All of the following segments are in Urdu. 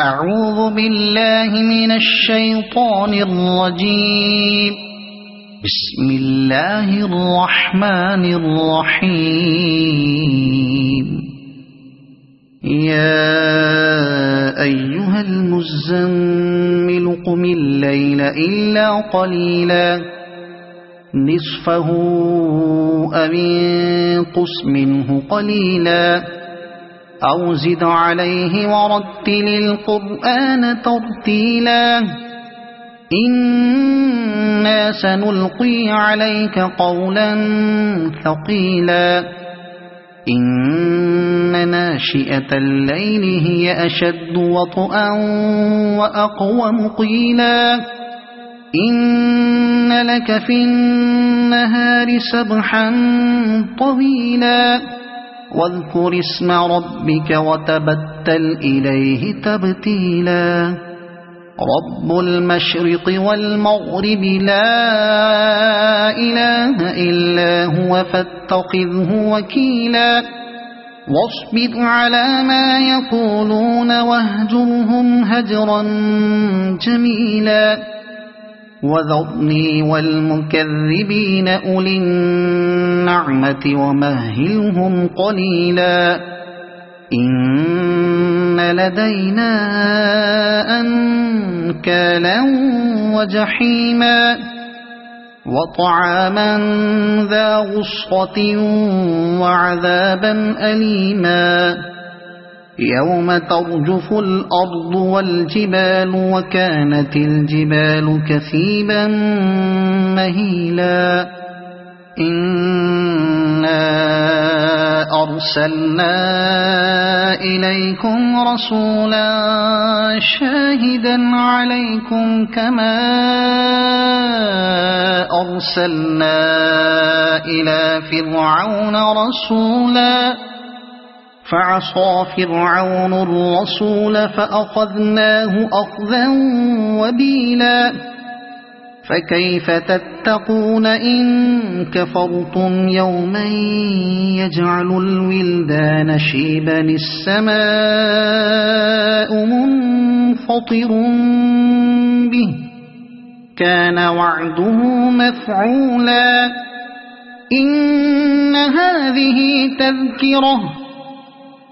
أعوذ بالله من الشيطان الرجيم. بسم الله الرحمن الرحيم. يا أيها المزمل قم الليل إلا قليلا نصفه أو انقص منه قليلا أو زد عليه ورتل القرآن ترتيلا إنا سنلقي عليك قولا ثقيلا إن ناشئة الليل هي أشد وطئا وأقوم قيلا إن لك في النهار سبحا طويلا واذكر اسم ربك وتبتل إليه تبتيلا رب المشرق والمغرب لا إله إلا هو فاتخذه وكيلا واصبر على ما يقولون واهجرهم هجرا جميلا وذرني والمكذبين أولي النعمة ومهلهم قليلا إن لدينا أنكالا وجحيما وطعاما ذا غصة وعذابا أليما يوم ترجف الأرض والجبال وكانت الجبال كثيبا مهيلا إنا أرسلنا إليكم رسولا شاهدا عليكم كما أرسلنا إلى فرعون رسولا فعصى فرعون الرسول فأخذناه أخذا وبيلا فكيف تتقون إن كفرتم يوما يجعل الولدان شيبا السماء منفطر به كان وعده مفعولا إن هذه تذكرة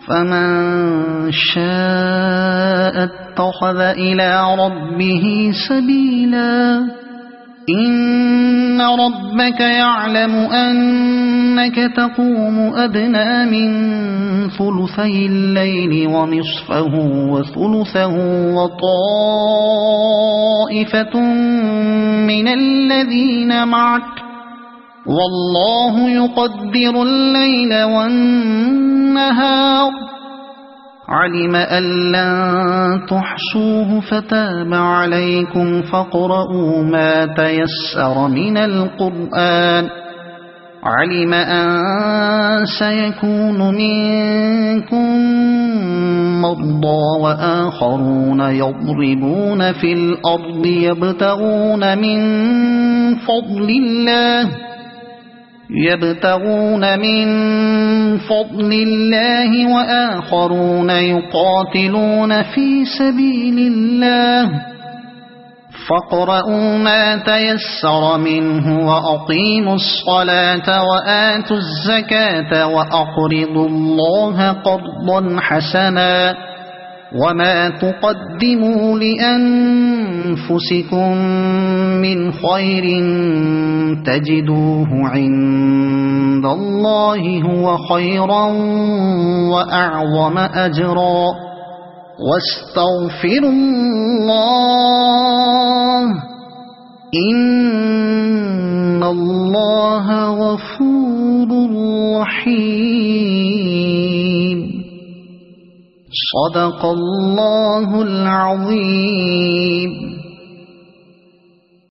فمن شاء اتخذ إلى ربه سبيلا إن ربك يعلم أنك تقوم أدنى من ثلثي الليل ونصفه وثلثه وطائفة من الذين معك والله يقدر الليل والنهار علم أن لن تحصوه فتاب عليكم فاقرؤوا ما تيسر من القرآن علم أن سيكون منكم مرضى وآخرون يضربون في الأرض يبتغون من فضل الله وآخرون يقاتلون في سبيل الله فاقرؤوا ما تيسر منه وأقيموا الصلاة وآتوا الزكاة وأقرضوا الله قرضا حسنا وما تقدموا لأنفسكم من خير تجدوه عند الله هو خيرا وأعظم أجرا واستغفروا الله إن الله غفور رحيم صدق الله العظيم.